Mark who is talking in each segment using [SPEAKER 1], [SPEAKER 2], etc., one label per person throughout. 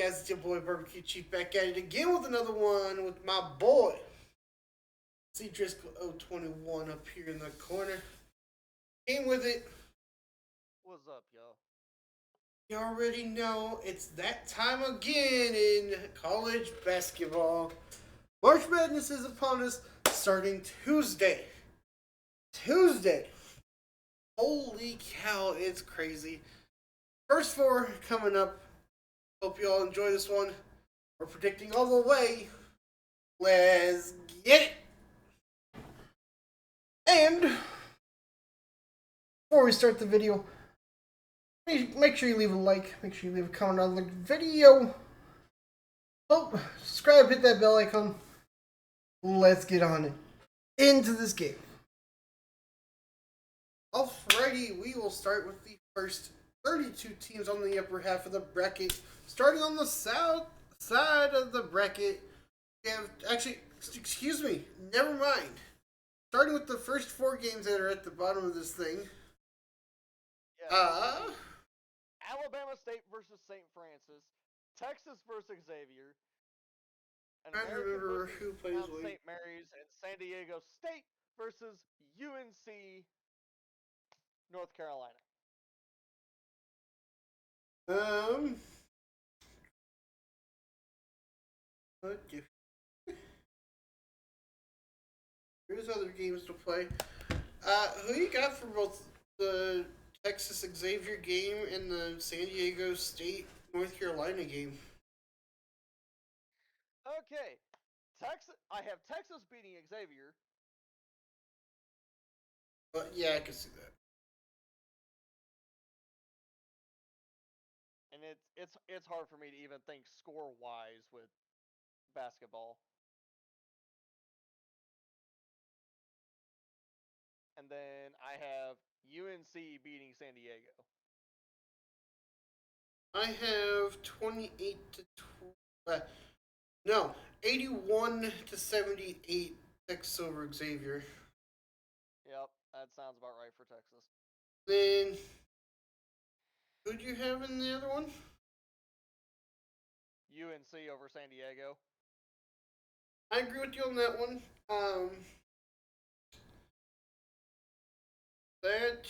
[SPEAKER 1] guys? It's your boy Barbecue Chief back at it again with another one with my boy C Driscoll 021 up here in the corner. Came with it.
[SPEAKER 2] What's up, y'all?
[SPEAKER 1] You already know it's that time again in college basketball. March Madness is upon us starting Tuesday. Tuesday. Holy cow, it's crazy. First four coming up. Hope you all enjoy this one. We're predicting all the way. Let's get it. And before we start the video, make sure you leave a like, make sure you leave a comment on the video. Oh, subscribe, hit that bell icon. Let's get on it. Into this game. Alrighty, we will start with the first 32 teams on the upper half of the bracket. Starting on the south side of the bracket, we have, actually, excuse me, never mind. Starting with the first four games that are at the bottom of this thing.
[SPEAKER 2] Yeah, Alabama State versus St. Francis, Texas versus Xavier,
[SPEAKER 1] I don't
[SPEAKER 2] American
[SPEAKER 1] remember
[SPEAKER 2] versus
[SPEAKER 1] who plays
[SPEAKER 2] Mount
[SPEAKER 1] what.
[SPEAKER 2] St. Mary's, and San Diego State versus UNC North Carolina.
[SPEAKER 1] Um, okay. Here's other games to play. Who you got for both the Texas Xavier game and the San Diego State North Carolina game?
[SPEAKER 2] Okay, Texas. I have Texas beating Xavier,
[SPEAKER 1] Yeah, I can see that.
[SPEAKER 2] and it's hard for me to even think score wise with basketball. And then I have UNC beating San Diego.
[SPEAKER 1] I have 28 to 12. No, 81 to 78 Texas over Xavier.
[SPEAKER 2] Yep, that sounds about right for Texas.
[SPEAKER 1] Then who do you have in the other one?
[SPEAKER 2] UNC over San Diego.
[SPEAKER 1] I agree with you on that one. That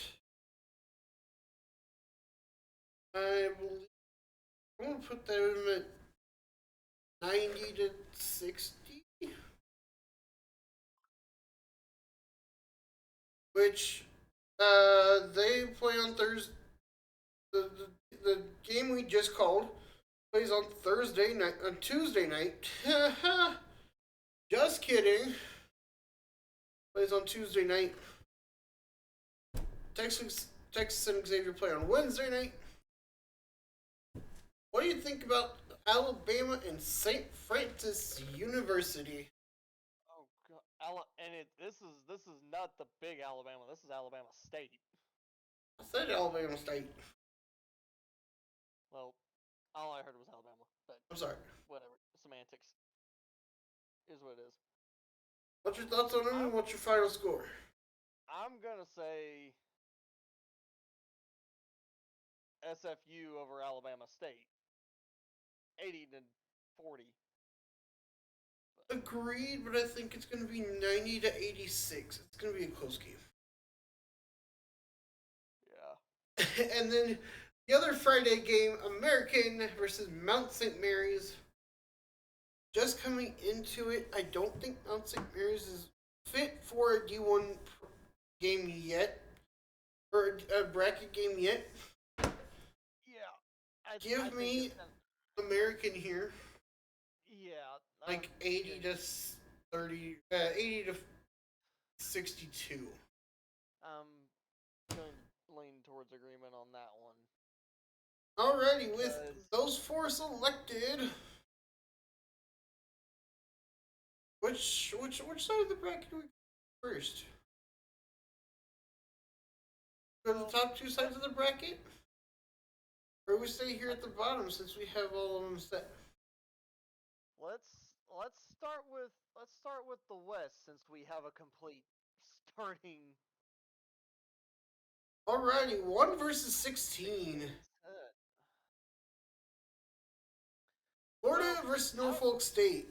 [SPEAKER 1] I believe I'm gonna put them at 90 to 60, which they play on Thursday. The game we just called plays on Thursday night, on Tuesday night. Just kidding. Plays on Tuesday night. Texas and Xavier play on Wednesday night. What do you think about Alabama and St. Francis University?
[SPEAKER 2] Oh god, this is not the big Alabama. This is Alabama State.
[SPEAKER 1] I said Alabama State.
[SPEAKER 2] Well, all I heard was Alabama, but
[SPEAKER 1] I'm sorry.
[SPEAKER 2] whatever. Semantics is what it is.
[SPEAKER 1] What's your thoughts on them and
[SPEAKER 2] I'm
[SPEAKER 1] what's your final score?
[SPEAKER 2] I'm gonna say SFU over Alabama State, 80-40.
[SPEAKER 1] Agreed, but I think it's going to be 90 to 86. It's going to be a close game.
[SPEAKER 2] Yeah.
[SPEAKER 1] And then the other Friday game, American versus Mount St. Mary's. Just coming into it, I don't think Mount St. Mary's is fit for a D1 game yet, or a bracket game yet.
[SPEAKER 2] Yeah. I
[SPEAKER 1] Give
[SPEAKER 2] think
[SPEAKER 1] me
[SPEAKER 2] it's gonna.
[SPEAKER 1] American here,
[SPEAKER 2] Yeah.
[SPEAKER 1] like 80 to 30, 80 to 62.
[SPEAKER 2] I'm going to lean towards agreement on that one.
[SPEAKER 1] Alrighty, with those four selected, which side of the bracket do we go first? Go to the top two sides of the bracket, or we stay here at the bottom since we have all of them set?
[SPEAKER 2] Let's start with the West since we have a complete starting.
[SPEAKER 1] Alrighty, 1 versus 16. Florida
[SPEAKER 2] So,
[SPEAKER 1] versus Norfolk State.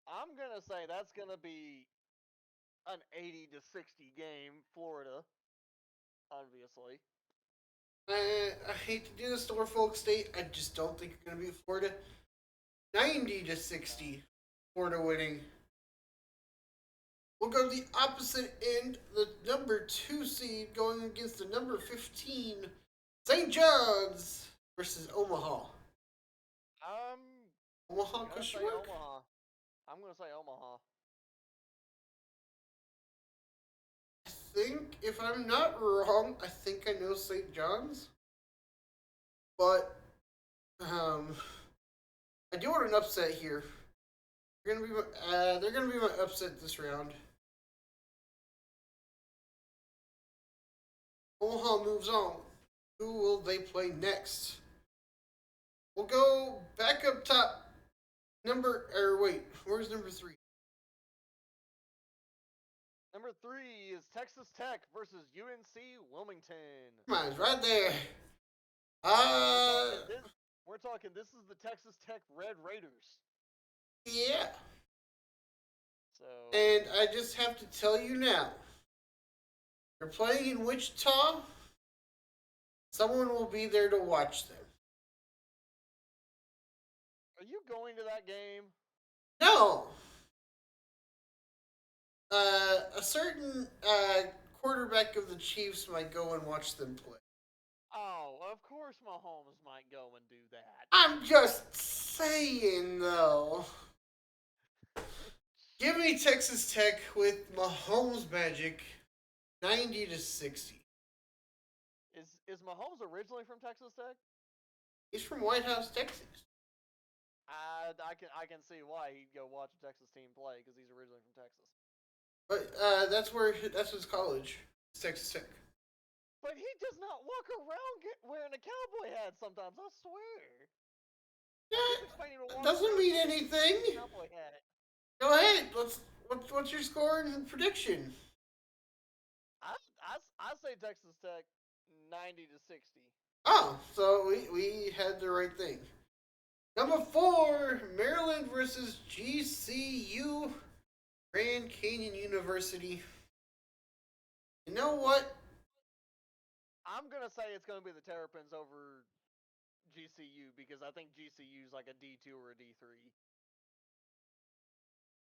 [SPEAKER 2] I'm gonna say that's gonna be an 80-60 game. Florida, obviously.
[SPEAKER 1] I hate to do this to Norfolk State. I just don't think you're going to beat Florida. 90-60. Florida winning. We'll go to the opposite end. The number 2 seed going against the number 15 St. John's versus Omaha.
[SPEAKER 2] I'm
[SPEAKER 1] Omaha
[SPEAKER 2] gonna say
[SPEAKER 1] question mark?
[SPEAKER 2] Omaha. I'm gonna say Omaha.
[SPEAKER 1] I think, if I'm not wrong, I think I know St. John's. But, I do want an upset here. They're gonna be my upset this round. Omaha moves on. Who will they play next? We'll go back up top. Where's number 3?
[SPEAKER 2] Number 3 is Texas Tech versus UNC Wilmington.
[SPEAKER 1] Come on, it's right there.
[SPEAKER 2] We're talking this is the Texas Tech Red Raiders.
[SPEAKER 1] Yeah.
[SPEAKER 2] So.
[SPEAKER 1] And I just have to tell you now. They're playing in Wichita. Someone will be there to watch them.
[SPEAKER 2] Are you going to that game?
[SPEAKER 1] No. A certain quarterback of the Chiefs might go and watch them play.
[SPEAKER 2] Oh, of course Mahomes might go and do that.
[SPEAKER 1] I'm just saying, though. Give me Texas Tech with Mahomes magic, 90-60.
[SPEAKER 2] Is Mahomes originally from Texas Tech?
[SPEAKER 1] He's from White House, Texas.
[SPEAKER 2] I can see why he'd go watch a Texas team play because he's originally from Texas.
[SPEAKER 1] But that's his college. It's Texas Tech.
[SPEAKER 2] But he does not walk around wearing a cowboy hat sometimes. I swear.
[SPEAKER 1] Yeah, doesn't mean anything.
[SPEAKER 2] Cowboy hat.
[SPEAKER 1] Go ahead. What's your score and prediction?
[SPEAKER 2] I say Texas Tech 90-60.
[SPEAKER 1] Oh, so we had the right thing. Number 4, Maryland versus GCU, Grand Canyon University. You know what?
[SPEAKER 2] I'm gonna say it's gonna be the Terrapins over GCU because I think GCU's like a D2 or a D3.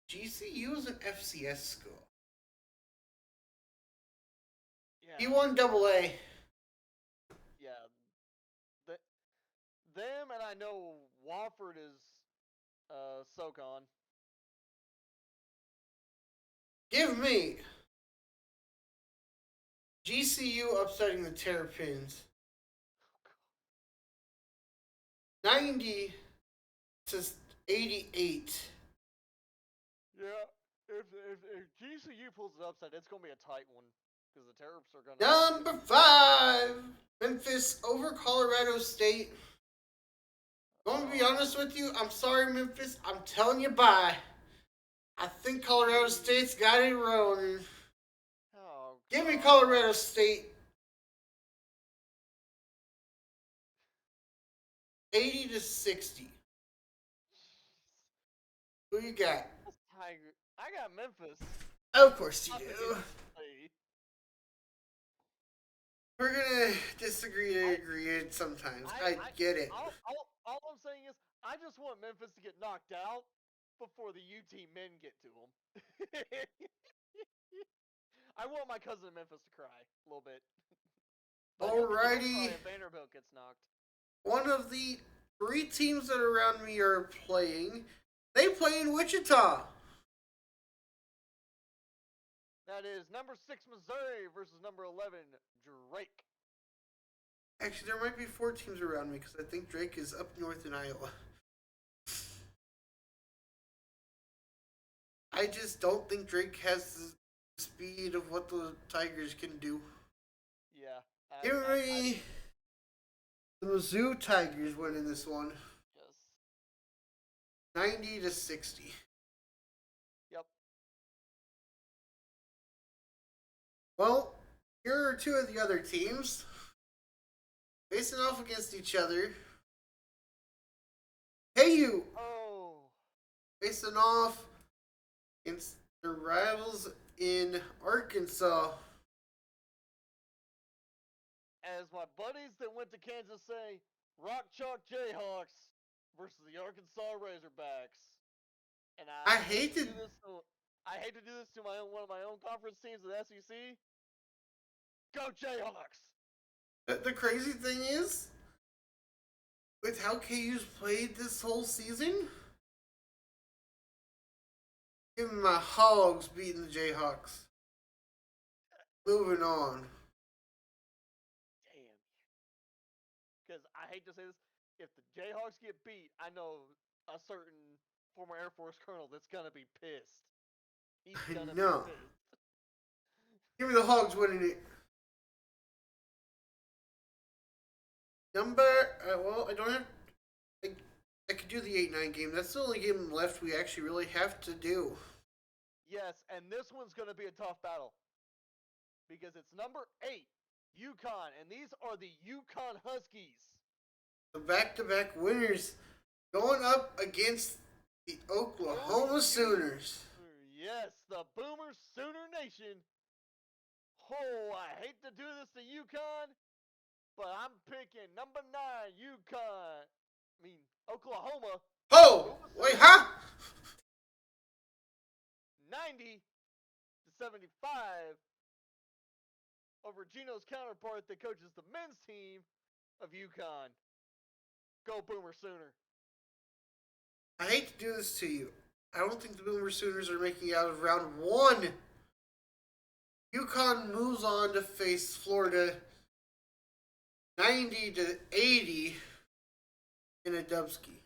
[SPEAKER 1] GCU is an FCS school.
[SPEAKER 2] Yeah.
[SPEAKER 1] D1 AA.
[SPEAKER 2] Yeah. Them and I know Wofford is SoCon.
[SPEAKER 1] Give me GCU upsetting the Terrapins. 90-88.
[SPEAKER 2] Yeah, if GCU pulls it upset, it's gonna be a tight one because the Terps are gonna.
[SPEAKER 1] Number 5, Memphis over Colorado State. I'm gonna be honest with you. I'm sorry, Memphis. I'm telling you bye. I think Colorado State's got it rolling.
[SPEAKER 2] Oh,
[SPEAKER 1] Give me Colorado State. 80-60. Who you got?
[SPEAKER 2] Tiger. I got Memphis.
[SPEAKER 1] Of course you do. We're gonna disagree to agree sometimes. I get it.
[SPEAKER 2] All I'm saying is, I just want Memphis to get knocked out before the UT men get to them. I want my cousin Memphis to cry a little bit.
[SPEAKER 1] Alrighty.
[SPEAKER 2] Vanderbilt gets knocked.
[SPEAKER 1] One of the 3 teams that are around me are playing. They play in Wichita.
[SPEAKER 2] That is number 6 Missouri versus number 11 Drake.
[SPEAKER 1] Actually, there might be 4 teams around me because I think Drake is up north in Iowa. I just don't think Drake has the speed of what the Tigers can do.
[SPEAKER 2] Yeah.
[SPEAKER 1] Give me the Mizzou Tigers winning this one.
[SPEAKER 2] Yes.
[SPEAKER 1] 90-60.
[SPEAKER 2] Yep.
[SPEAKER 1] Well, here are 2 of the other teams facing off against each other. KU
[SPEAKER 2] Oh,
[SPEAKER 1] facing off against their rivals in Arkansas.
[SPEAKER 2] as my buddies that went to Kansas say, Rock Chalk Jayhawks versus the Arkansas Razorbacks. And
[SPEAKER 1] I
[SPEAKER 2] I hate
[SPEAKER 1] hate
[SPEAKER 2] to
[SPEAKER 1] to.
[SPEAKER 2] do this to one of my own conference teams, the SEC. Go Jayhawks!
[SPEAKER 1] The crazy thing is, with how KU's played this whole season, give me my Hogs beating the Jayhawks. Moving on.
[SPEAKER 2] Damn. Because I hate to say this, if the Jayhawks get beat, I know a certain former Air Force colonel that's gonna be pissed. He's gonna be
[SPEAKER 1] No.
[SPEAKER 2] pissed.
[SPEAKER 1] Give me the Hogs winning it. Well, I don't have. I, I could do the 8-9 game. That's the only game left we actually really have to do.
[SPEAKER 2] Yes, and this one's gonna be a tough battle because it's number 8, UConn, and these are the UConn Huskies.
[SPEAKER 1] The back-to-back winners going up against the Oklahoma Sooners.
[SPEAKER 2] Yes, the Boomer Sooner Nation. Oh, I hate to do this to UConn, but I'm picking number 9, UConn. I mean, Oklahoma.
[SPEAKER 1] Oh, wait, huh?
[SPEAKER 2] 90 to 75 over Gino's counterpart that coaches the men's team of UConn. Go Boomer Sooner.
[SPEAKER 1] I hate to do this to you. I don't think the Boomer Sooners are making it out of round 1. UConn moves on to face Florida 90 to 80 in a dubski.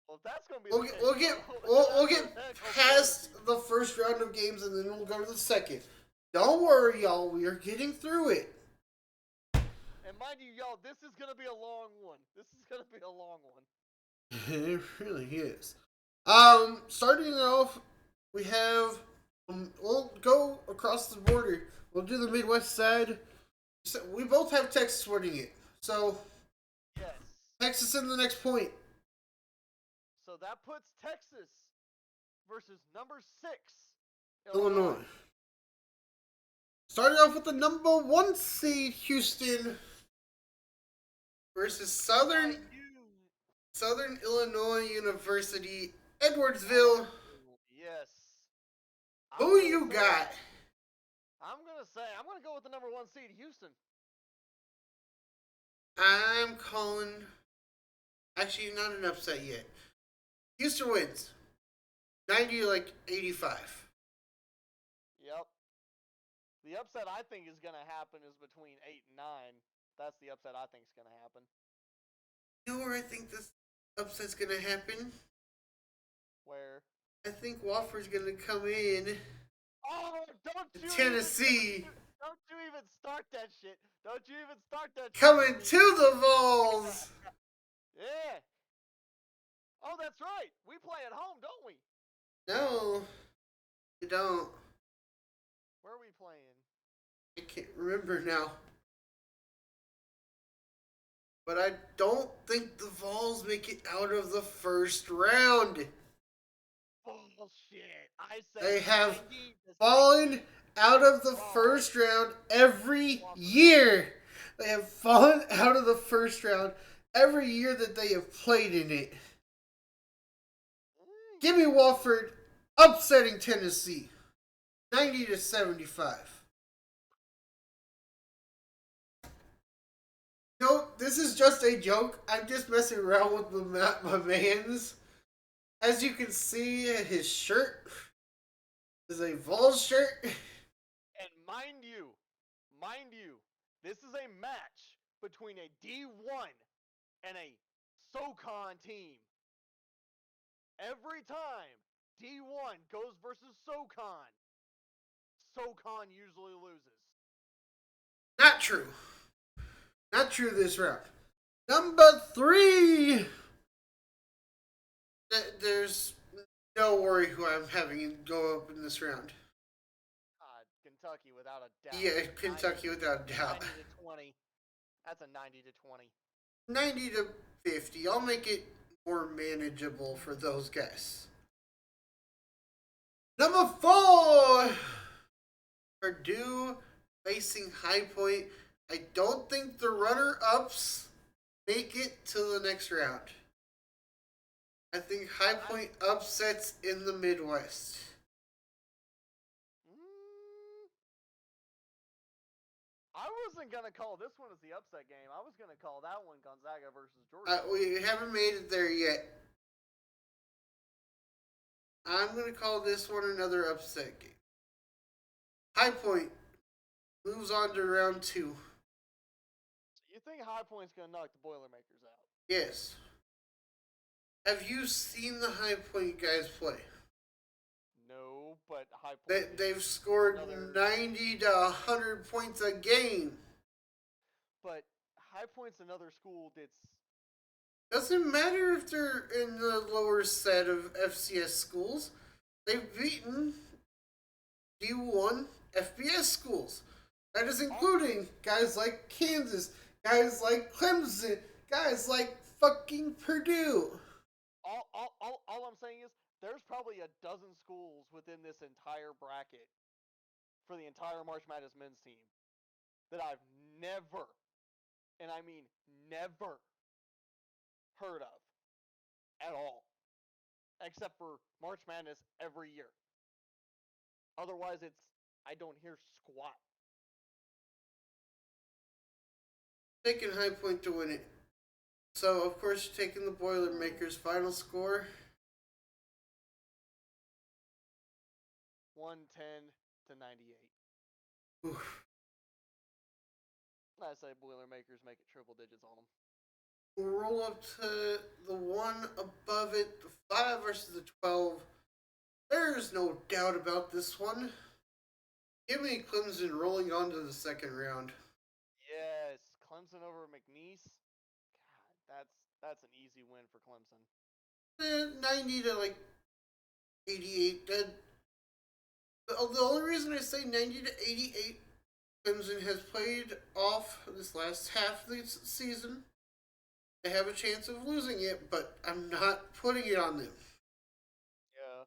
[SPEAKER 2] Well, that's gonna be.
[SPEAKER 1] We'll get past the first round of games and then we'll go to the second. Don't worry, y'all. We are getting through it.
[SPEAKER 2] And mind you, y'all, this is gonna be a long one.
[SPEAKER 1] It really is. Starting off, we have. We'll go across the border. We'll do the Midwest side. So we both have Texas winning it. So
[SPEAKER 2] yes.
[SPEAKER 1] Texas in the next point.
[SPEAKER 2] So that puts Texas versus number 6,
[SPEAKER 1] Illinois. Starting off with the number 1 seed, Houston, versus Southern Illinois University, Edwardsville.
[SPEAKER 2] Yes.
[SPEAKER 1] Who you got?
[SPEAKER 2] I'm gonna go with the number 1 seed, Houston.
[SPEAKER 1] I'm calling. Actually, not an upset yet. Houston wins. 90 like 85.
[SPEAKER 2] Yep. The upset I think is gonna happen is between 8 and 9. That's the upset I think is gonna happen.
[SPEAKER 1] You know where I think this upset's gonna happen?
[SPEAKER 2] Where?
[SPEAKER 1] I think Wofford's gonna come in.
[SPEAKER 2] Oh, don't you
[SPEAKER 1] Tennessee.
[SPEAKER 2] Don't you even start that shit. Don't you even start that
[SPEAKER 1] Coming
[SPEAKER 2] shit.
[SPEAKER 1] to the Vols.
[SPEAKER 2] Yeah. Oh, that's right. We play at home, don't we?
[SPEAKER 1] No, you don't.
[SPEAKER 2] Where are we playing?
[SPEAKER 1] I can't remember now. But I don't think the Vols make it out of the first round.
[SPEAKER 2] Bullshit. I said
[SPEAKER 1] They have fallen out of the first round every year. They have fallen out of the first round every year that they have played in it. Give me Wofford upsetting Tennessee 90 to 75. No, this is just a joke. I'm just messing around with my man's. As you can see, his shirt is a Vols shirt.
[SPEAKER 2] And mind you, this is a match between a D1 and a SoCon team. Every time D1 goes versus SoCon, SoCon usually loses.
[SPEAKER 1] Not true. Not true this round. Number 3. There's no worry who I'm having go up in this round.
[SPEAKER 2] Kentucky without a doubt.
[SPEAKER 1] Yeah, Kentucky without a doubt.
[SPEAKER 2] 90 to 20. That's a 90 to 20.
[SPEAKER 1] 90 to 50. I'll make it more manageable for those guys. Number 4, Purdue facing High Point. I don't think the runner-ups make it to the next round. I think High Point upsets in the Midwest.
[SPEAKER 2] I wasn't gonna call this one as the upset game. I was gonna call that one Gonzaga versus Georgia.
[SPEAKER 1] We haven't made it there yet. I'm going to call this one another upset game. High Point moves on to round 2.
[SPEAKER 2] You think High Point's gonna knock the Boilermakers out?
[SPEAKER 1] Yes. Have you seen the High Point guys play?
[SPEAKER 2] No, but High Point.
[SPEAKER 1] They've scored 90 to 100 points a game.
[SPEAKER 2] But High Point's another school that's.
[SPEAKER 1] Doesn't matter if they're in the lower set of FCS schools. They've beaten D1 FBS schools. That is including guys like Kansas, guys like Clemson, guys like fucking Purdue.
[SPEAKER 2] All I'm saying is there's probably a dozen schools within this entire bracket for the entire March Madness men's team that I've never, and I mean never, heard of at all, except for March Madness every year. Otherwise, I don't hear squat.
[SPEAKER 1] Taking High Point to win it. So, of course, you're taking the Boilermakers. Final score?
[SPEAKER 2] 110 to 98.
[SPEAKER 1] Oof.
[SPEAKER 2] I say Boilermakers make it triple digits on them.
[SPEAKER 1] We'll roll up to the one above it, the 5 versus the 12. There's no doubt about this one. Give me Clemson rolling on to the second round.
[SPEAKER 2] Yes, Clemson over McNeese. God, that's an easy win for Clemson.
[SPEAKER 1] 90 to 88. The only reason I say 90 to 88, Clemson has played off this last half of the season. They have a chance of losing it, but I'm not putting it on them.
[SPEAKER 2] Yeah.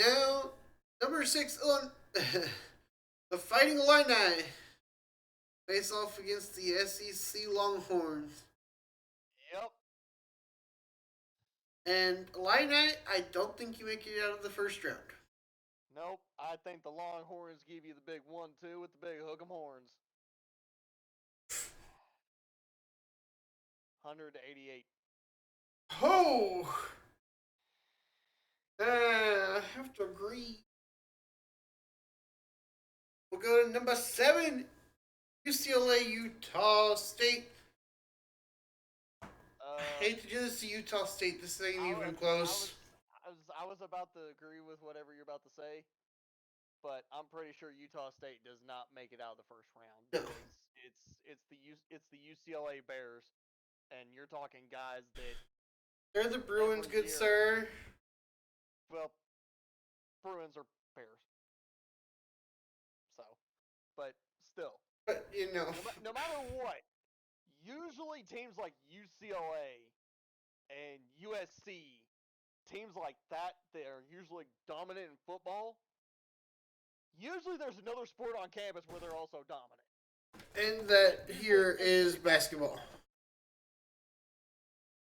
[SPEAKER 1] Now, number 6 on the Fighting Illini face off against the SEC Longhorns.
[SPEAKER 2] Yep.
[SPEAKER 1] And Illini, I don't think you make it out of the first round.
[SPEAKER 2] Nope. I think the Longhorns give you the big 1-2 with the big hook 'em horns. 100-88.
[SPEAKER 1] Oh! I have to agree. We'll go to number 7, UCLA, Utah State. I hate to do this to Utah State. This ain't even close.
[SPEAKER 2] I was about to agree with whatever you're about to say, but I'm pretty sure Utah State does not make it out of the first round.
[SPEAKER 1] No.
[SPEAKER 2] It's the UCLA Bears, and you're talking guys that.
[SPEAKER 1] They're the Bruins, good sir.
[SPEAKER 2] Well, Bruins are Bears. So, but still.
[SPEAKER 1] But, you know.
[SPEAKER 2] No matter what, usually teams like UCLA and USC, teams like that are usually dominant in football. Usually there's another sport on campus where they're also dominant.
[SPEAKER 1] And that here is basketball.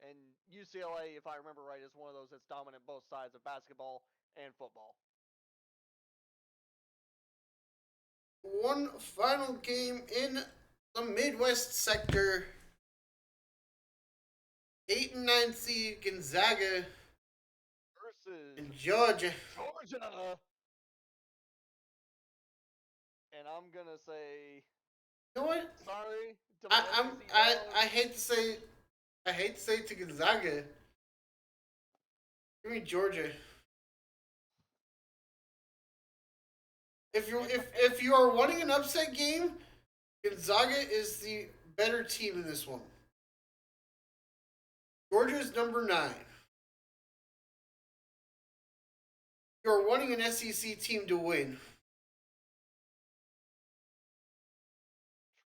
[SPEAKER 2] And UCLA, if I remember right, is one of those that's dominant both sides of basketball and football.
[SPEAKER 1] One final game in the Midwest sector. 8 and 9 seed Gonzaga
[SPEAKER 2] versus
[SPEAKER 1] Georgia.
[SPEAKER 2] And I'm gonna say.
[SPEAKER 1] You know what?
[SPEAKER 2] Sorry.
[SPEAKER 1] I hate to say it to Gonzaga. Give me Georgia. If you are wanting an upset game, Gonzaga is the better team in this one. Georgia's number 9. You're wanting an SEC team to win.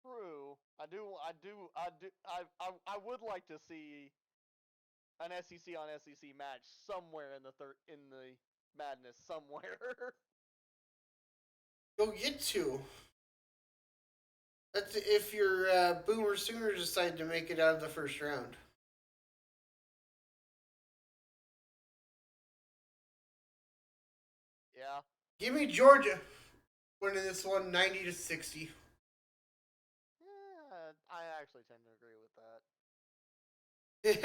[SPEAKER 2] True. I would like to see an SEC on SEC match somewhere in the madness somewhere.
[SPEAKER 1] You'll get to. That's if your Boomer Sooners decide to make it out of the first round.
[SPEAKER 2] Yeah.
[SPEAKER 1] Give me Georgia winning this one 90-60.
[SPEAKER 2] Yeah, I actually tend to agree with that.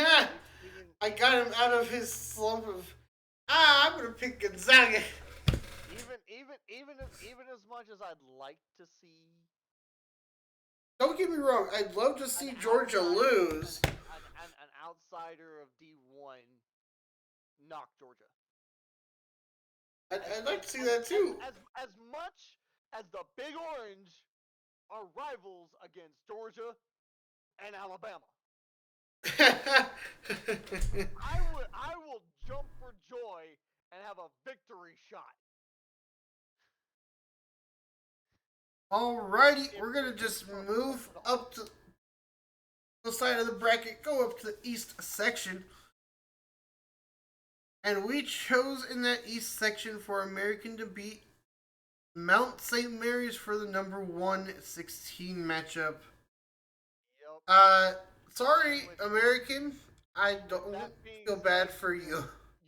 [SPEAKER 1] Yeah,
[SPEAKER 2] Even
[SPEAKER 1] I got him out of his slump of, I'm going to pick Gonzaga.
[SPEAKER 2] even as much as I'd like to see
[SPEAKER 1] Don't get me wrong, I'd love to see Georgia lose.
[SPEAKER 2] an outsider of D1 knock Georgia.
[SPEAKER 1] I'd like to see that too.
[SPEAKER 2] As much as the Big Orange are rivals against Georgia and Alabama. I will jump for joy and have a victory shot.
[SPEAKER 1] Alrighty, we're going to just move up to the side of the bracket, go up to the east section. And we chose in that east section for American to beat Mount St. Mary's for the number 116 matchup.
[SPEAKER 2] Yep.
[SPEAKER 1] Sorry, American. I don't feel bad for you.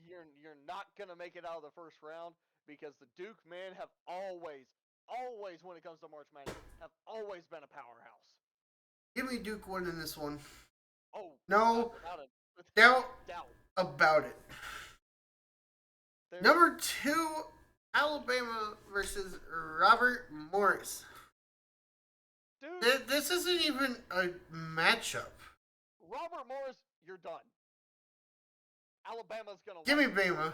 [SPEAKER 2] You're not gonna make it out of the first round because the Duke men have always, when it comes to March Madness, have always been a powerhouse.
[SPEAKER 1] Give me Duke winning this one.
[SPEAKER 2] Oh
[SPEAKER 1] no,
[SPEAKER 2] doubt
[SPEAKER 1] about it. Number 2, Alabama versus Robert Morris.
[SPEAKER 2] Dude,
[SPEAKER 1] this isn't even a matchup.
[SPEAKER 2] Robert Morris, you're done. Alabama's gonna
[SPEAKER 1] give me Bama.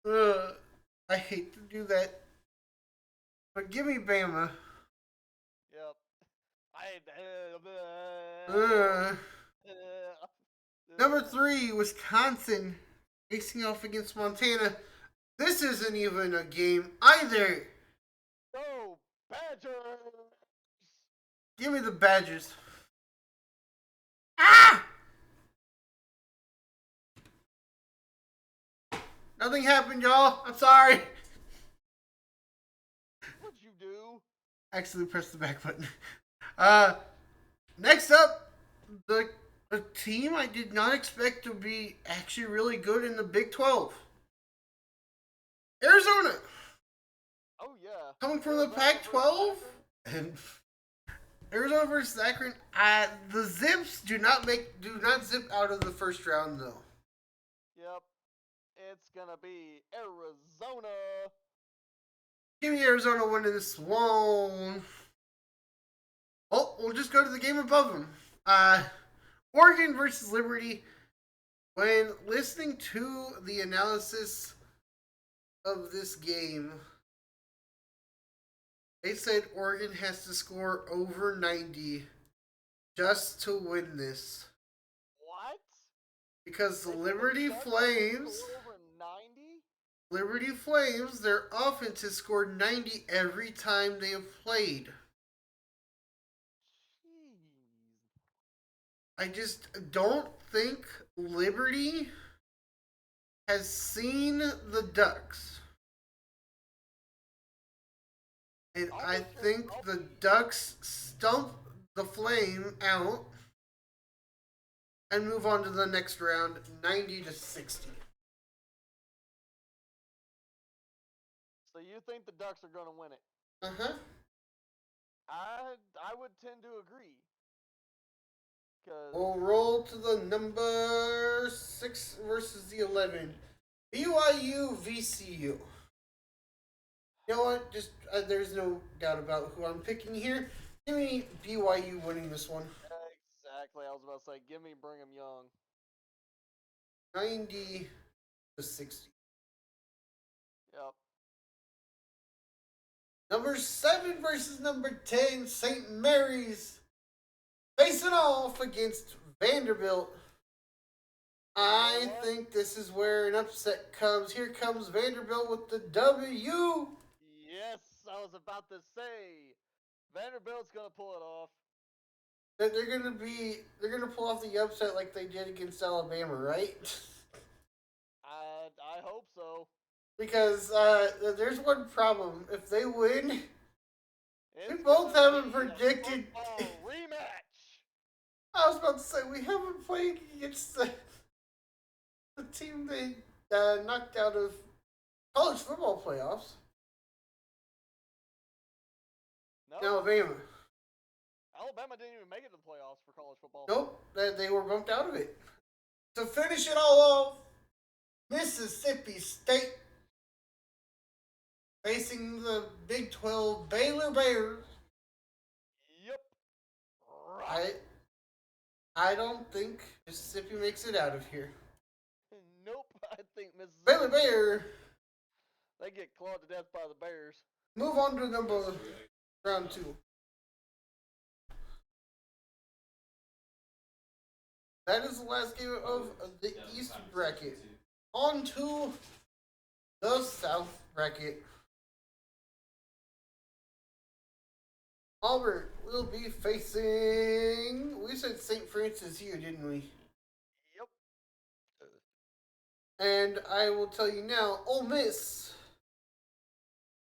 [SPEAKER 2] Yeah.
[SPEAKER 1] I hate to do that, but give me Bama.
[SPEAKER 2] Yep.
[SPEAKER 1] Number 3, Wisconsin facing off against Montana. This isn't even a game either.
[SPEAKER 2] Go Badgers!
[SPEAKER 1] Give me the Badgers. Ah! Nothing happened, y'all. I'm sorry.
[SPEAKER 2] What'd you do?
[SPEAKER 1] Actually, press the back button. Next up, a team I did not expect to be actually really good in the Big 12. Arizona.
[SPEAKER 2] Oh yeah.
[SPEAKER 1] Coming from the Pac-12. And Arizona versus Akron. The Zips do not zip out of the first round though.
[SPEAKER 2] Yep. It's gonna be Arizona.
[SPEAKER 1] Give me Arizona winning this one. Oh, we'll just go to the game above them. Oregon versus Liberty. When listening to the analysis of this game, they said Oregon has to score over 90 just to win this.
[SPEAKER 2] What?
[SPEAKER 1] Because the Liberty Flames, their offense has scored 90 every time they have played.
[SPEAKER 2] Jeez.
[SPEAKER 1] I just don't think Liberty has seen the Ducks. And I think the Ducks stump the Flame out and move on to the next round, 90-60.
[SPEAKER 2] So you think the Ducks are gonna win it?
[SPEAKER 1] Uh-huh.
[SPEAKER 2] I would tend to agree.
[SPEAKER 1] We'll roll to the number 6 versus the 11. BYU VCU. You know what? Just there's no doubt about who I'm picking here. Give me BYU winning this one.
[SPEAKER 2] Exactly. I was about to say, give me Brigham Young.
[SPEAKER 1] 90-60.
[SPEAKER 2] Yep.
[SPEAKER 1] Number 7 versus number 10, St. Mary's. Facing off against Vanderbilt. I think this is where an upset comes. Here comes Vanderbilt with the W.
[SPEAKER 2] Yes, I was about to say. Vanderbilt's gonna pull it off.
[SPEAKER 1] They're gonna pull off the upset like they did against Alabama, right?
[SPEAKER 2] I hope so.
[SPEAKER 1] Because there's one problem. If they win, we
[SPEAKER 2] It's
[SPEAKER 1] both
[SPEAKER 2] gonna
[SPEAKER 1] haven't
[SPEAKER 2] be a
[SPEAKER 1] predicted.
[SPEAKER 2] football rematch.
[SPEAKER 1] I was about to say we haven't played against the team they knocked out of college football playoffs.
[SPEAKER 2] No,
[SPEAKER 1] Alabama.
[SPEAKER 2] Alabama didn't even make it to the playoffs for college football.
[SPEAKER 1] Nope, they were bumped out of it. To finish it all off, Mississippi State facing the Big 12 Baylor Bears.
[SPEAKER 2] Yep.
[SPEAKER 1] I I don't think Mississippi makes it out of here.
[SPEAKER 2] Nope. I think Mississippi.
[SPEAKER 1] Baylor Bear.
[SPEAKER 2] They get clawed to death by the Bears.
[SPEAKER 1] Move on to round 2. That is the last game of the East bracket. On to the South bracket. Auburn will be facing. We said St. Francis here, didn't we?
[SPEAKER 2] Yep.
[SPEAKER 1] And I will tell you now, Ole Miss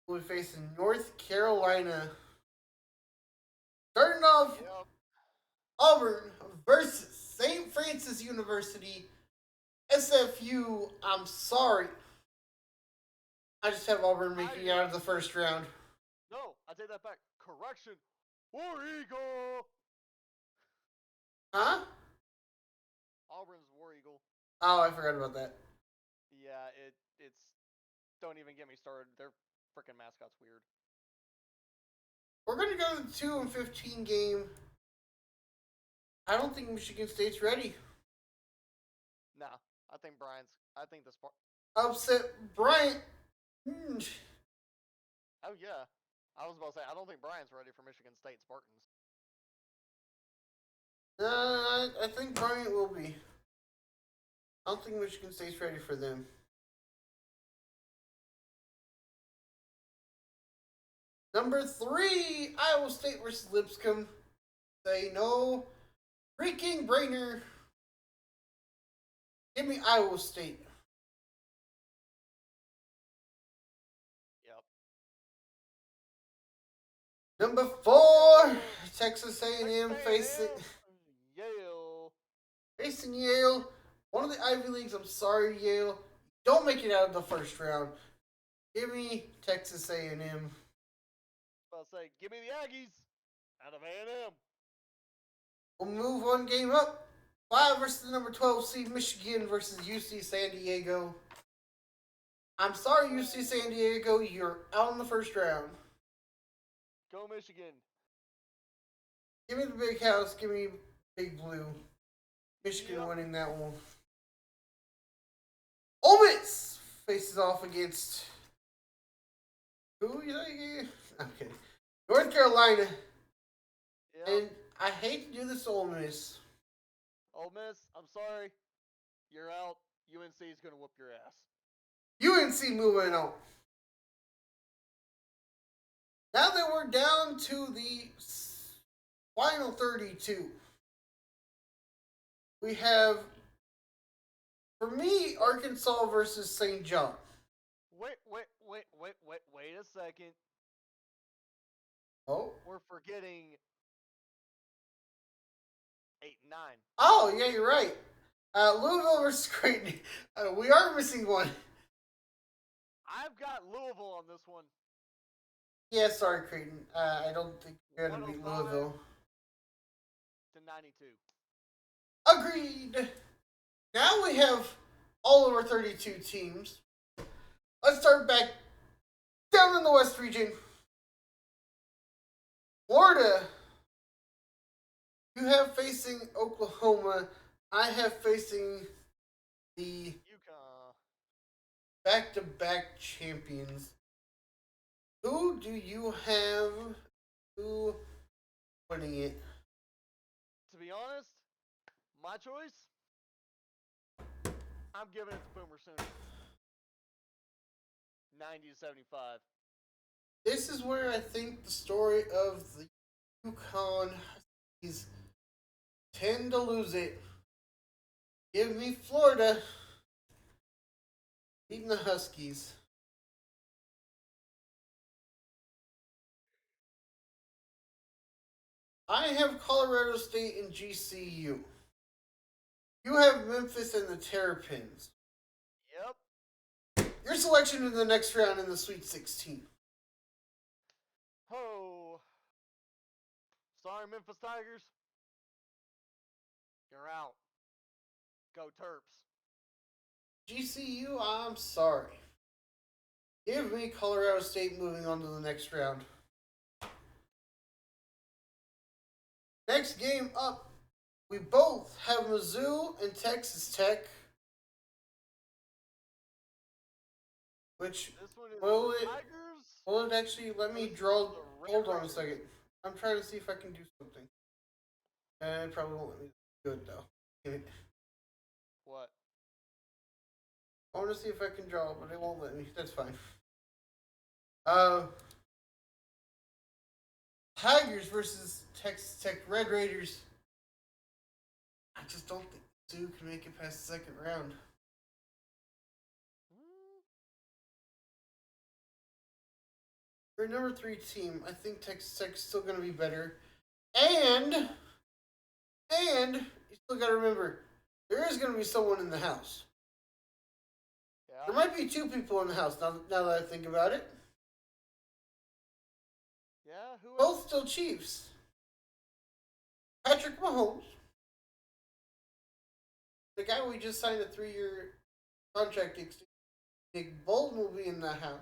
[SPEAKER 1] will be facing North Carolina. Starting off,
[SPEAKER 2] Yep.
[SPEAKER 1] Auburn versus St. Francis University. SFU, I'm sorry. I just have Auburn making it out of the first round.
[SPEAKER 2] No, I take that back. Correction. War Eagle.
[SPEAKER 1] Huh?
[SPEAKER 2] Auburn's War Eagle.
[SPEAKER 1] Oh, I forgot about that.
[SPEAKER 2] Yeah, it's. Don't even get me started. Their freaking mascot's weird.
[SPEAKER 1] We're going to go to the 2-15 game. I don't think Michigan State's ready.
[SPEAKER 2] Nah, I think the
[SPEAKER 1] Upset Bryant.
[SPEAKER 2] Oh yeah, I was about to say I don't think Bryant's ready for Michigan State Spartans.
[SPEAKER 1] I think Bryant will be. I don't think Michigan State's ready for them. Number 3, Iowa State versus Lipscomb. Say no freaking brainer. Give me Iowa State.
[SPEAKER 2] Yep.
[SPEAKER 1] Number 4, Texas A&M
[SPEAKER 2] Yale.
[SPEAKER 1] facing Yale. One of the Ivy Leagues. I'm sorry, Yale. Don't make it out of the first round. Give me Texas A&M.
[SPEAKER 2] I'll say, give me the Aggies out of A&M.
[SPEAKER 1] We'll move one game up. 5 versus the number 12 seed Michigan versus UC San Diego. I'm sorry, UC San Diego. You're out in the first round.
[SPEAKER 2] Go Michigan.
[SPEAKER 1] Give me the big house. Give me Big Blue. Michigan winning that one. Ole Miss faces off against who you say? I'm kidding. North Carolina.
[SPEAKER 2] Yep.
[SPEAKER 1] And I hate to do this to Ole Miss.
[SPEAKER 2] Ole Miss, I'm sorry. You're out. UNC is going to whoop your ass.
[SPEAKER 1] UNC moving on. Now that we're down to the final 32, we have, for me, Arkansas versus St. John.
[SPEAKER 2] Wait a second.
[SPEAKER 1] Oh?
[SPEAKER 2] We're forgetting 8 and 9.
[SPEAKER 1] Oh, yeah, you're right. Louisville versus Creighton. We are missing one.
[SPEAKER 2] I've got Louisville on this one.
[SPEAKER 1] Yeah, sorry, Creighton. I don't think you're going to beat
[SPEAKER 2] 105
[SPEAKER 1] Louisville.
[SPEAKER 2] to 92.
[SPEAKER 1] Agreed. Now we have all of our 32 teams. Let's start back down in the West region. Florida, you have facing Oklahoma. I have facing the
[SPEAKER 2] UConn.
[SPEAKER 1] back-to-back champions. Who do you have? Who winning it?
[SPEAKER 2] To be honest, my choice, I'm giving it to Boomer Sooners. 90 to 75.
[SPEAKER 1] This is where I think the story of the UConn Huskies tend to lose it. Give me Florida beating the Huskies. I have Colorado State and GCU. You have Memphis and the Terrapins.
[SPEAKER 2] Yep.
[SPEAKER 1] Your selection in the next round in the Sweet 16.
[SPEAKER 2] Oh. Sorry, Memphis Tigers. You're out. Go Terps.
[SPEAKER 1] GCU, I'm sorry. Give me Colorado State moving on to the next round. Next game up, we both have Mizzou and Texas Tech. Which
[SPEAKER 2] This one is
[SPEAKER 1] will
[SPEAKER 2] the
[SPEAKER 1] it
[SPEAKER 2] Tigers.
[SPEAKER 1] will it actually let me
[SPEAKER 2] versus
[SPEAKER 1] draw?
[SPEAKER 2] the Red
[SPEAKER 1] Hold on a
[SPEAKER 2] Raiders.
[SPEAKER 1] second. I'm trying to see if I can do something. It probably won't let me. Good though. Okay.
[SPEAKER 2] What?
[SPEAKER 1] I want to see if I can draw, but it won't let me. That's fine. Tigers versus Texas Tech Red Raiders. I just don't think Mizzou can make it past the second round. For a number 3 team, I think Texas Tech's still going to be better. And you still got to remember, there is going to be someone in the house.
[SPEAKER 2] Yeah.
[SPEAKER 1] There might be 2 people in the house now that I think about it.
[SPEAKER 2] Yeah, who else?
[SPEAKER 1] Both still Chiefs. Patrick Mahomes, the guy we just signed a 3-year contract extension. Nick Bolton will be in the house.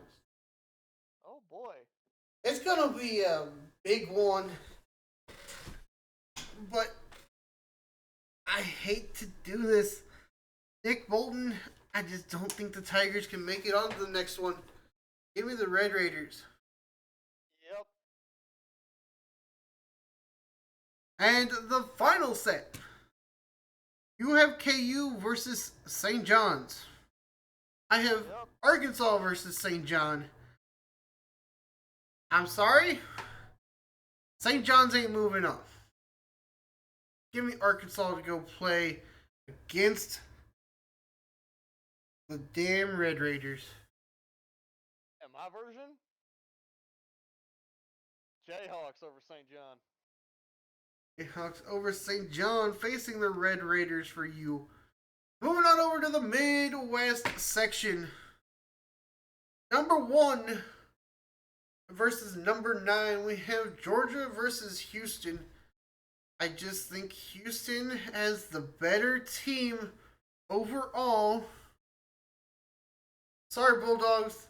[SPEAKER 2] Oh boy.
[SPEAKER 1] It's gonna be a big one, but I hate to do this. Nick Bolton, I just don't think the Tigers can make it on to the next one. Give me the Red Raiders.
[SPEAKER 2] Yep.
[SPEAKER 1] And the final set. You have KU versus St. John's. I have Arkansas versus St. John. I'm sorry. St. John's ain't moving on. Give me Arkansas to go play against the damn Red Raiders.
[SPEAKER 2] And my version? Jayhawks over St. John.
[SPEAKER 1] Jayhawks over St. John facing the Red Raiders for you. Moving on over to the Midwest section. Number 1 versus number 9. We have Georgia versus Houston. I just think Houston has the better team overall. Sorry, Bulldogs.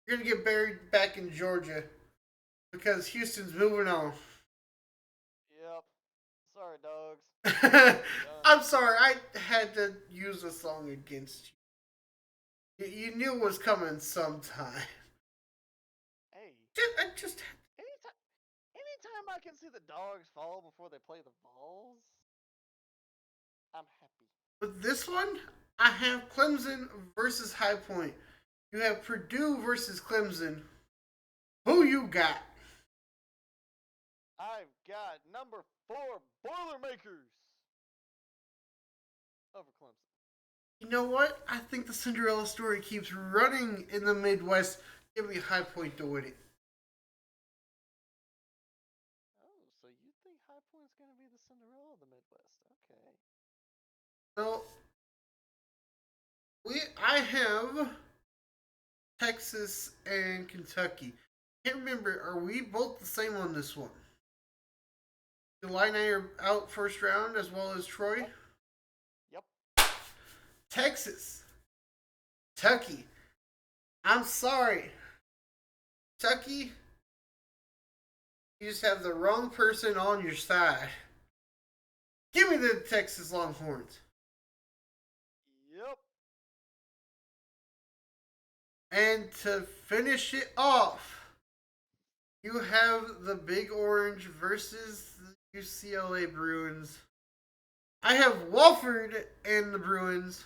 [SPEAKER 1] You're going to get buried back in Georgia because Houston's moving on.
[SPEAKER 2] Yep. Sorry, dogs.
[SPEAKER 1] I'm sorry. I had to use a song against you. You knew it was coming sometime.
[SPEAKER 2] Hey.
[SPEAKER 1] I just
[SPEAKER 2] Anytime I can see the dogs fall before they play the balls, I'm happy.
[SPEAKER 1] With this one, I have Clemson versus High Point. You have Purdue versus Clemson. Who you got?
[SPEAKER 2] I've got number 4 Boilermakers over Clemson.
[SPEAKER 1] You know what? I think the Cinderella story keeps running in the Midwest. Give me High Point to win it.
[SPEAKER 2] Oh, so you think High Point's going to be the Cinderella of the Midwest? Okay.
[SPEAKER 1] So, I have Texas and Kentucky. Can't remember, are we both the same on this one? July and I are out first round as well as Troy?
[SPEAKER 2] Yep.
[SPEAKER 1] Texas. Kentucky. I'm sorry. Kentucky, you just have the wrong person on your side. Give me the Texas Longhorns.
[SPEAKER 2] Yep.
[SPEAKER 1] And to finish it off, you have the Big Orange versus the UCLA Bruins. I have Wofford and the Bruins.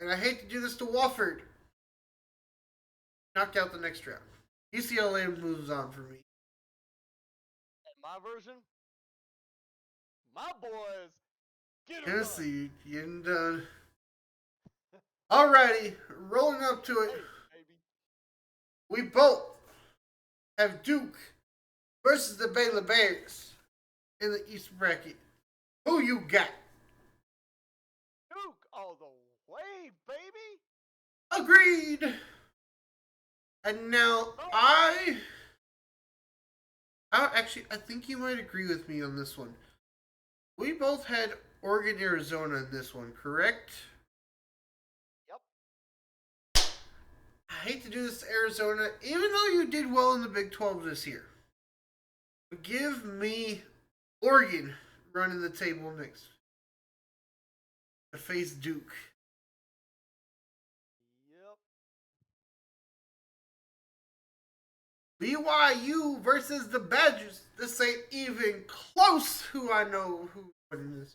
[SPEAKER 1] And I hate to do this to Wofford. Knocked out the next round. UCLA moves on for me.
[SPEAKER 2] My version, my boys, get her done.
[SPEAKER 1] Tennessee getting done. Alrighty, rolling up to it.
[SPEAKER 2] Hey, baby.
[SPEAKER 1] We both have Duke versus the Baylor Bears in the East bracket. Who you got?
[SPEAKER 2] Duke all the way, baby.
[SPEAKER 1] Agreed. And now I think you might agree with me on this one. We both had Oregon, Arizona in this one, correct?
[SPEAKER 2] Yep.
[SPEAKER 1] I hate to do this to Arizona, even though you did well in the Big 12 this year. But give me Oregon running the table next to face Duke.
[SPEAKER 2] Yep.
[SPEAKER 1] BYU versus the Badgers. This ain't even close. Who I know who's winning this.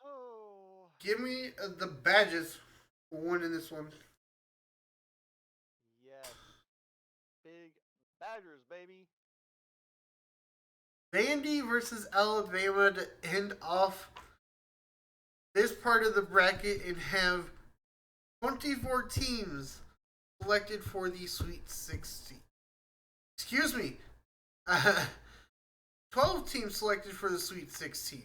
[SPEAKER 2] Oh.
[SPEAKER 1] Give me the Badgers for winning this one.
[SPEAKER 2] Yes. Big Badgers, baby.
[SPEAKER 1] Vandy versus Alabama to end off this part of the bracket and have 24 teams selected for the Sweet 16. Excuse me. 12 teams selected for the Sweet 16.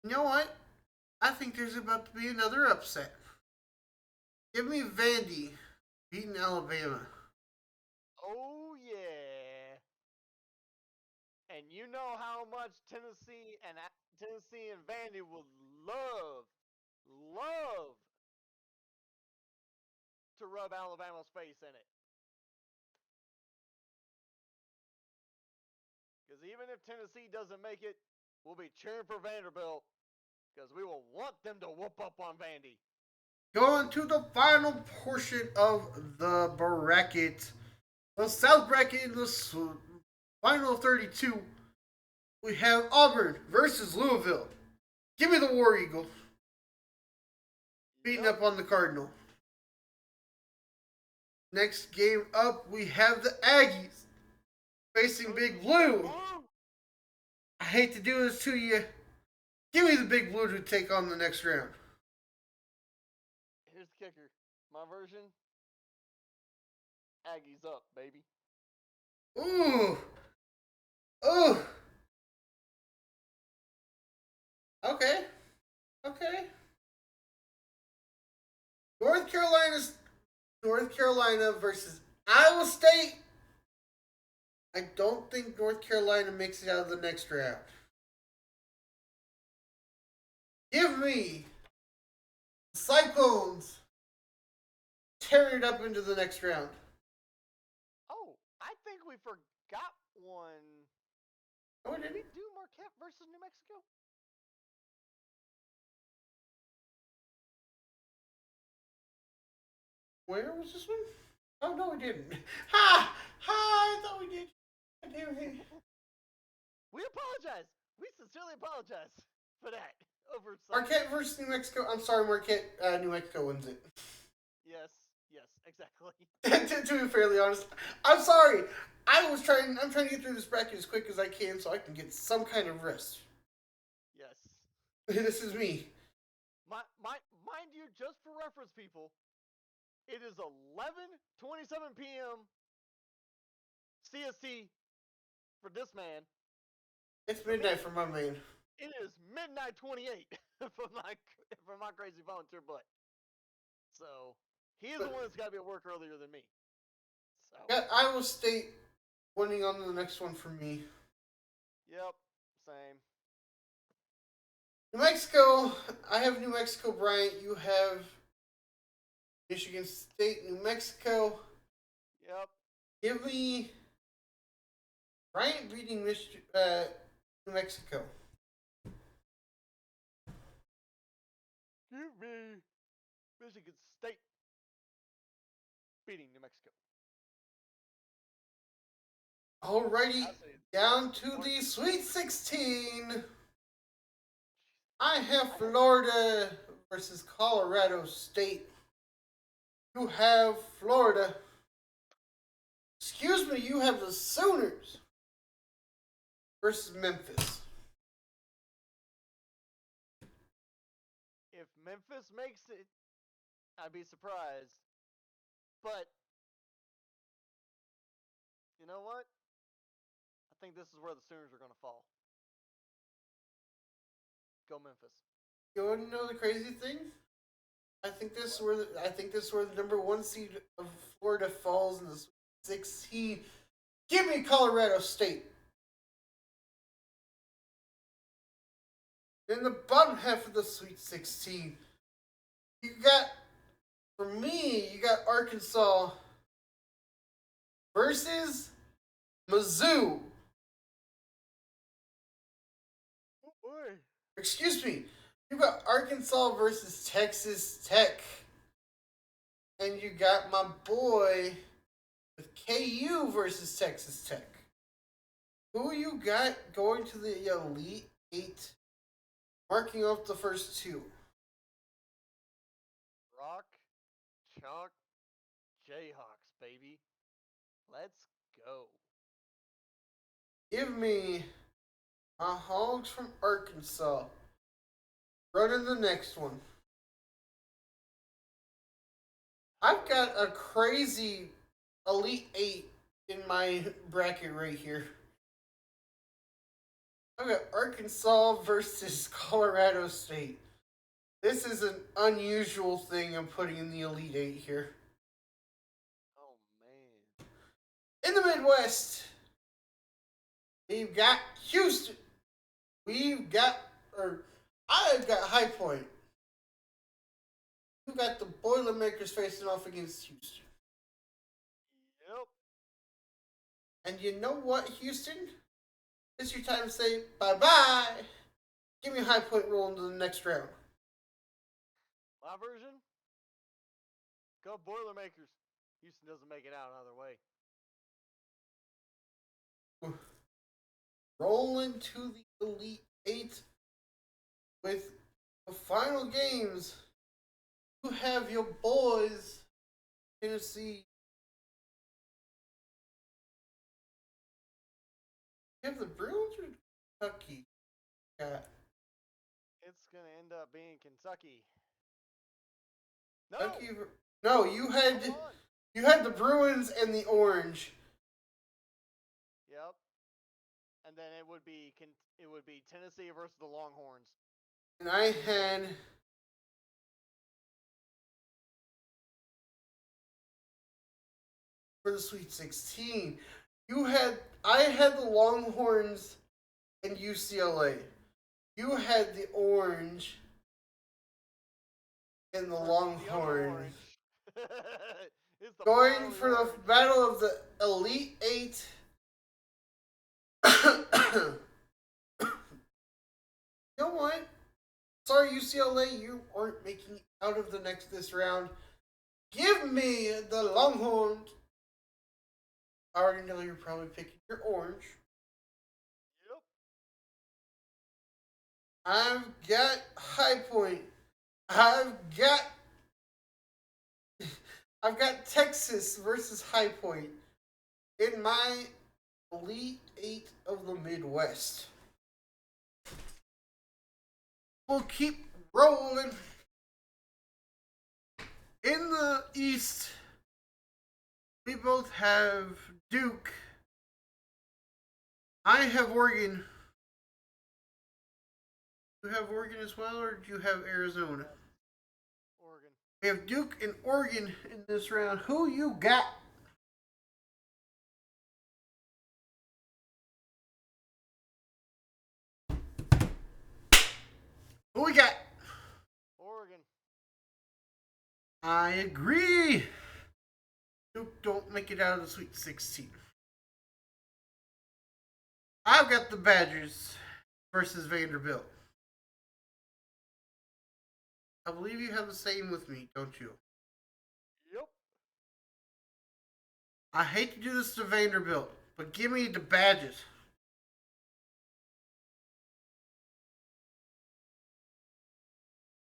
[SPEAKER 1] You know what? I think there's about to be another upset. Give me Vandy beating Alabama.
[SPEAKER 2] Oh, yeah. And you know how much Tennessee and Vandy would love to rub Alabama's face in it. Because even if Tennessee doesn't make it, we'll be cheering for Vanderbilt because we will want them to whoop up on Vandy.
[SPEAKER 1] Going to the final portion of the bracket. The South bracket in the final 32. We have Auburn versus Louisville. Give me the War Eagle. Beating up on the Cardinal. Next game up, we have the Aggies facing Big Blue. I hate to do this to you. Give me the Big Blue to take on the next round.
[SPEAKER 2] Here's the kicker. My version, Aggies up, baby.
[SPEAKER 1] Ooh. Ooh. Okay. North Carolina versus Iowa State. I don't think North Carolina makes it out of the next round. Give me the Cyclones tearing it up into the next round.
[SPEAKER 2] Oh, I think we forgot one.
[SPEAKER 1] Oh, did
[SPEAKER 2] Did
[SPEAKER 1] we?
[SPEAKER 2] we do Marquette versus New Mexico?
[SPEAKER 1] Where was this one? Oh, no, we didn't. Ha! I thought we did.
[SPEAKER 2] We apologize. We sincerely apologize for that oversight.
[SPEAKER 1] Marquette versus New Mexico. I'm sorry, Marquette. New Mexico wins it.
[SPEAKER 2] Yes, exactly.
[SPEAKER 1] To be fairly honest, I'm sorry. I'm trying to get through this bracket as quick as I can so I can get some kind of rest.
[SPEAKER 2] Yes.
[SPEAKER 1] This is me.
[SPEAKER 2] Mind you, just for reference, people, it is 11:27 p.m. CST for this man.
[SPEAKER 1] It's midnight for my man.
[SPEAKER 2] It is midnight 28 for my crazy volunteer butt. So he's the one that's got to be at work earlier than me. So
[SPEAKER 1] Got Iowa State winning on the next one for me.
[SPEAKER 2] Yep, same.
[SPEAKER 1] New Mexico. I have New Mexico, Bryant. You have Michigan State, New Mexico.
[SPEAKER 2] Yep.
[SPEAKER 1] Give me Bryant beating New Mexico.
[SPEAKER 2] Give me Michigan State beating New Mexico.
[SPEAKER 1] Alrighty, down to the Sweet 16. I have Florida versus Colorado State. You have Florida Excuse me, you have the Sooners versus Memphis.
[SPEAKER 2] If Memphis makes it, I'd be surprised. But you know what? I think this is where the Sooners are going to fall. Go Memphis.
[SPEAKER 1] You want to know the crazy thing? I think this is where the number one seed of Florida falls in the Sweet 16. Give me Colorado State. In the bottom half of the Sweet 16, you got, for me, you got Arkansas versus Mizzou.
[SPEAKER 2] Oh boy.
[SPEAKER 1] Excuse me. You got Arkansas versus Texas Tech. And you got my boy with KU versus Texas Tech. Who you got going to the Elite Eight, marking off the first two?
[SPEAKER 2] Rock, Chalk, Jayhawks, baby. Let's go.
[SPEAKER 1] Give me my Hogs from Arkansas running the next one. I've got a crazy Elite Eight in my bracket right here. I've got Arkansas versus Colorado State. This is an unusual thing I'm putting in the Elite Eight here.
[SPEAKER 2] Oh man.
[SPEAKER 1] In the Midwest, we've got Houston. I've got High Point. You got the Boilermakers facing off against Houston.
[SPEAKER 2] Yep.
[SPEAKER 1] And you know what, Houston? It's your time to say bye-bye. Give me a High Point roll into the next round.
[SPEAKER 2] My version? Go Boilermakers. Houston doesn't make it out another way.
[SPEAKER 1] Rolling to the Elite Eight with the final games. You have your boys, Tennessee. You have the Bruins or Kentucky? Got
[SPEAKER 2] It's going to end up being Kentucky. No!
[SPEAKER 1] Kentucky. No, you had the Bruins and the Orange.
[SPEAKER 2] Yep. And then it would be Tennessee versus the Longhorns.
[SPEAKER 1] And I had for the Sweet 16. I had the Longhorns and UCLA. You had the Orange and the Longhorns. Going for the battle of the Elite Eight. You know what? Sorry, UCLA, you aren't making it out of this round. Give me the Longhorns. I already know you're probably picking your Orange.
[SPEAKER 2] Yep.
[SPEAKER 1] I've got High Point. I've got Texas versus High Point in my Elite Eight of the Midwest. We'll keep rolling. In the East, we both have Duke. I have Oregon. Do you have Oregon as well, or do you have Arizona?
[SPEAKER 2] Oregon.
[SPEAKER 1] We have Duke and Oregon in this round. Who you got? Who we got?
[SPEAKER 2] Oregon.
[SPEAKER 1] I agree. Duke don't make it out of the Sweet 16. I've got the Badgers versus Vanderbilt. I believe you have the same with me, don't you?
[SPEAKER 2] Yep.
[SPEAKER 1] I hate to do this to Vanderbilt, but give me the Badgers.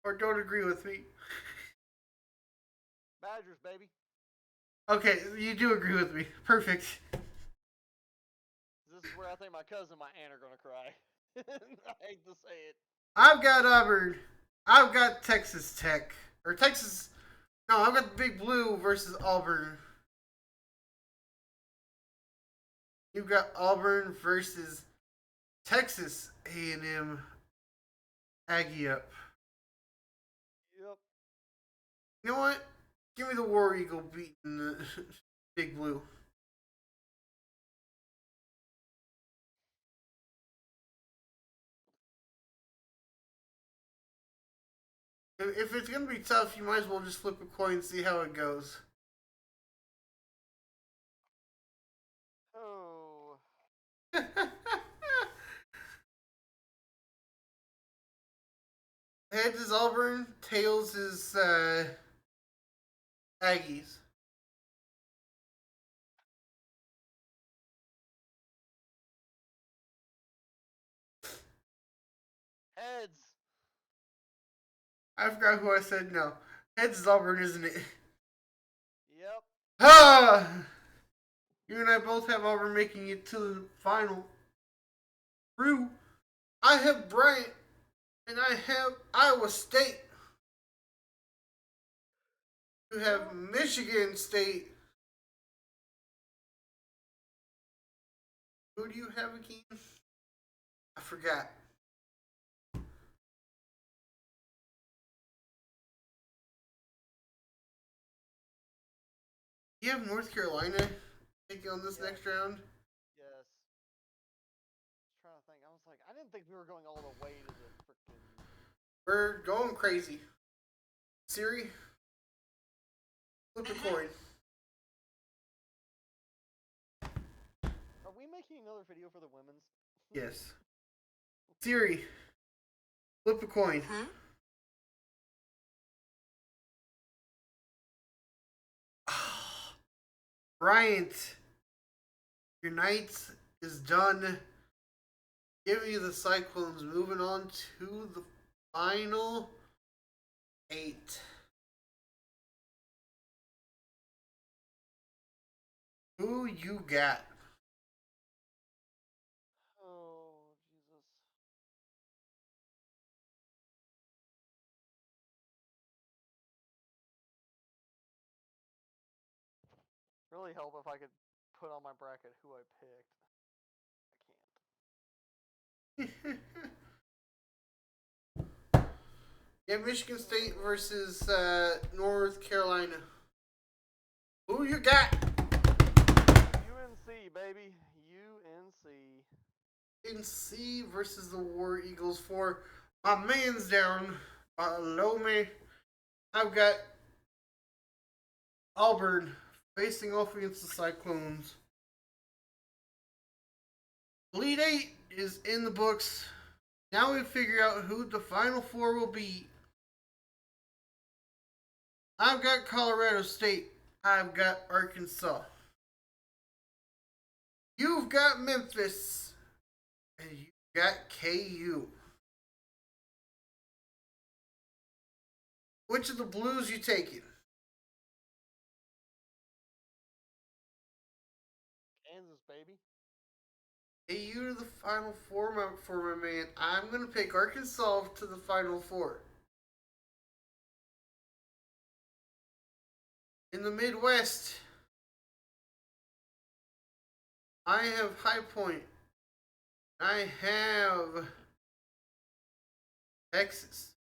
[SPEAKER 1] Or don't agree with me.
[SPEAKER 2] Badgers, baby.
[SPEAKER 1] Okay, you do agree with me. Perfect.
[SPEAKER 2] This is where I think my cousin and my aunt are gonna cry. I hate to say it.
[SPEAKER 1] I've got Auburn. I've got Texas Tech. Or Texas. No, I've got the Big Blue versus Auburn. You've got Auburn versus Texas A&M Aggie up.
[SPEAKER 2] Yep.
[SPEAKER 1] You know what? Give me the War Eagle beating the Big Blue. If it's gonna be tough, you might as well just flip a coin and see how it goes.
[SPEAKER 2] Oh.
[SPEAKER 1] Heads is Auburn, tails is Aggies.
[SPEAKER 2] Heads.
[SPEAKER 1] I forgot who I said no. Heads is Auburn, isn't it?
[SPEAKER 2] Yep.
[SPEAKER 1] Ah! You and I both have Auburn making it to the final. True. I have Bryant, and I have Iowa State. You have Michigan State. Who do you have again? I forgot. You have North Carolina taking on this next round.
[SPEAKER 2] Yes. Just trying to think. I was like, I didn't think we were going all the way to the freaking.
[SPEAKER 1] We're going crazy. Siri, flip a coin.
[SPEAKER 2] Are we making another video for the women's?
[SPEAKER 1] Yes. Siri, flip a coin.
[SPEAKER 3] Huh?
[SPEAKER 1] Bryant, your night is done. Give me the Cyclones. Moving on to the final 8. Who you got?
[SPEAKER 2] Oh, Jesus. Really help if I could put on my bracket who I picked. I can't.
[SPEAKER 1] Yeah, Michigan State versus North Carolina. Who you got?
[SPEAKER 2] UNC, baby. UNC.
[SPEAKER 1] NC versus the War Eagles for my man's down below me. I've got Auburn facing off against the Cyclones. Elite 8 is in the books. Now we figure out who the final 4 will be. I've got Colorado State. I've got Arkansas. You've got Memphis. And you've got KU. Which of the Blues you taking?
[SPEAKER 2] Kansas, baby.
[SPEAKER 1] KU to the Final Four for my man. I'm going to pick Arkansas to the Final Four. In the Midwest, I have High Point. I have Texas.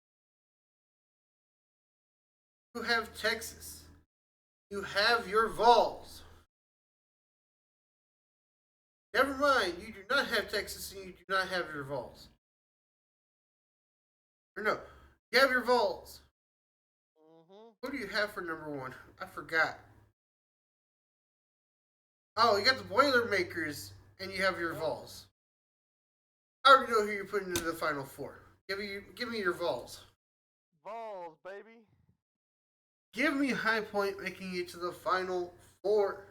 [SPEAKER 1] You have Texas. You have your Vols. Never mind, you do not have Texas and you do not have your Vols. Or no, you have your Vols. Who do you have for number 1? I forgot. Oh, you got the Boilermakers and you have your Vols. I already know who you're putting into the Final Four. Give me your Vols.
[SPEAKER 2] Vols, baby.
[SPEAKER 1] Give me High Point making it to the Final Four.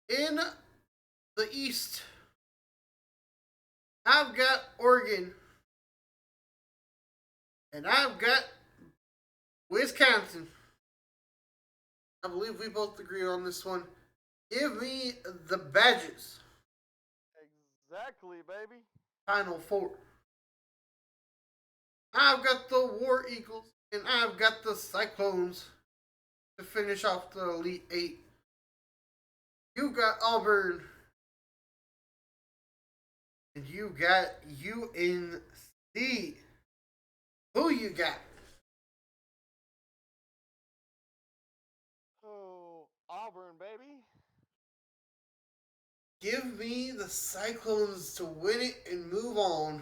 [SPEAKER 1] In the East, I've got Oregon. And I've got Wisconsin. I believe we both agree on this one. Give me the Badgers.
[SPEAKER 2] Exactly, baby.
[SPEAKER 1] Final four. I've got the War Eagles and I've got the Cyclones to finish off the Elite Eight. You got Auburn and you got UNC. Who you got?
[SPEAKER 2] Oh, Auburn, baby.
[SPEAKER 1] Give me the Cyclones to win it and move on.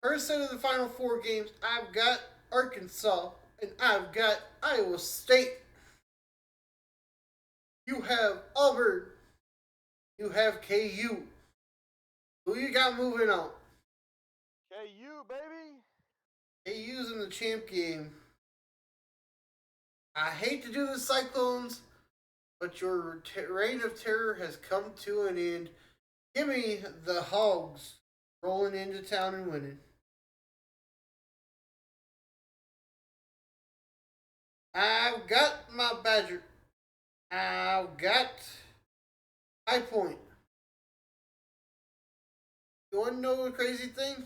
[SPEAKER 1] First set of the final four games, I've got Arkansas and I've got Iowa State. You have Auburn. You have KU. Who you got moving on?
[SPEAKER 2] KU, baby.
[SPEAKER 1] KU's in the champ game. I hate to do the Cyclones, but your reign of terror has come to an end. Give me the Hogs rolling into town and winning. I've got my Badger. I've got High Point. You want to know the crazy thing?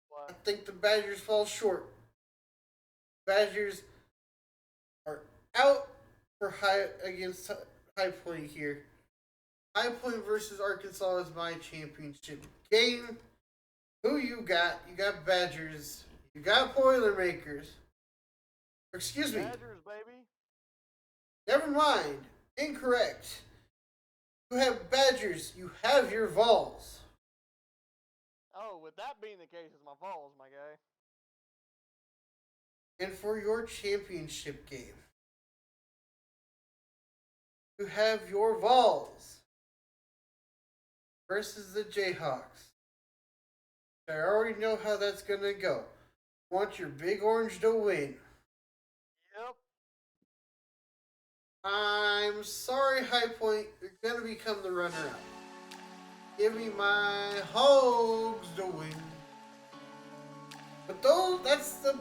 [SPEAKER 2] What?
[SPEAKER 1] I think the Badgers fall short. Badgers are out for against High Point here. High Point versus Arkansas is my championship game. Who you got? You got Badgers. You got Boilermakers. Excuse me.
[SPEAKER 2] Badgers, baby.
[SPEAKER 1] Never mind. Incorrect. You have Badgers. You have your Vols.
[SPEAKER 2] Oh, with that being the case, it's my Vols, my guy.
[SPEAKER 1] And for your championship game, you have your Vols versus the Jayhawks. I already know how that's going to go. Want your Big Orange to win.
[SPEAKER 2] Yep.
[SPEAKER 1] I'm sorry, High Point. You're going to become the runner-up. Give me my Hogs to win. But though, that's the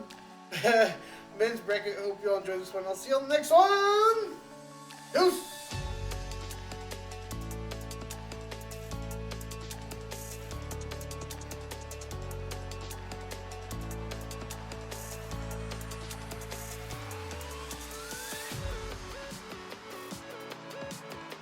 [SPEAKER 1] men's bracket. I hope you all enjoyed this one. I'll see you on the next one. Deuce.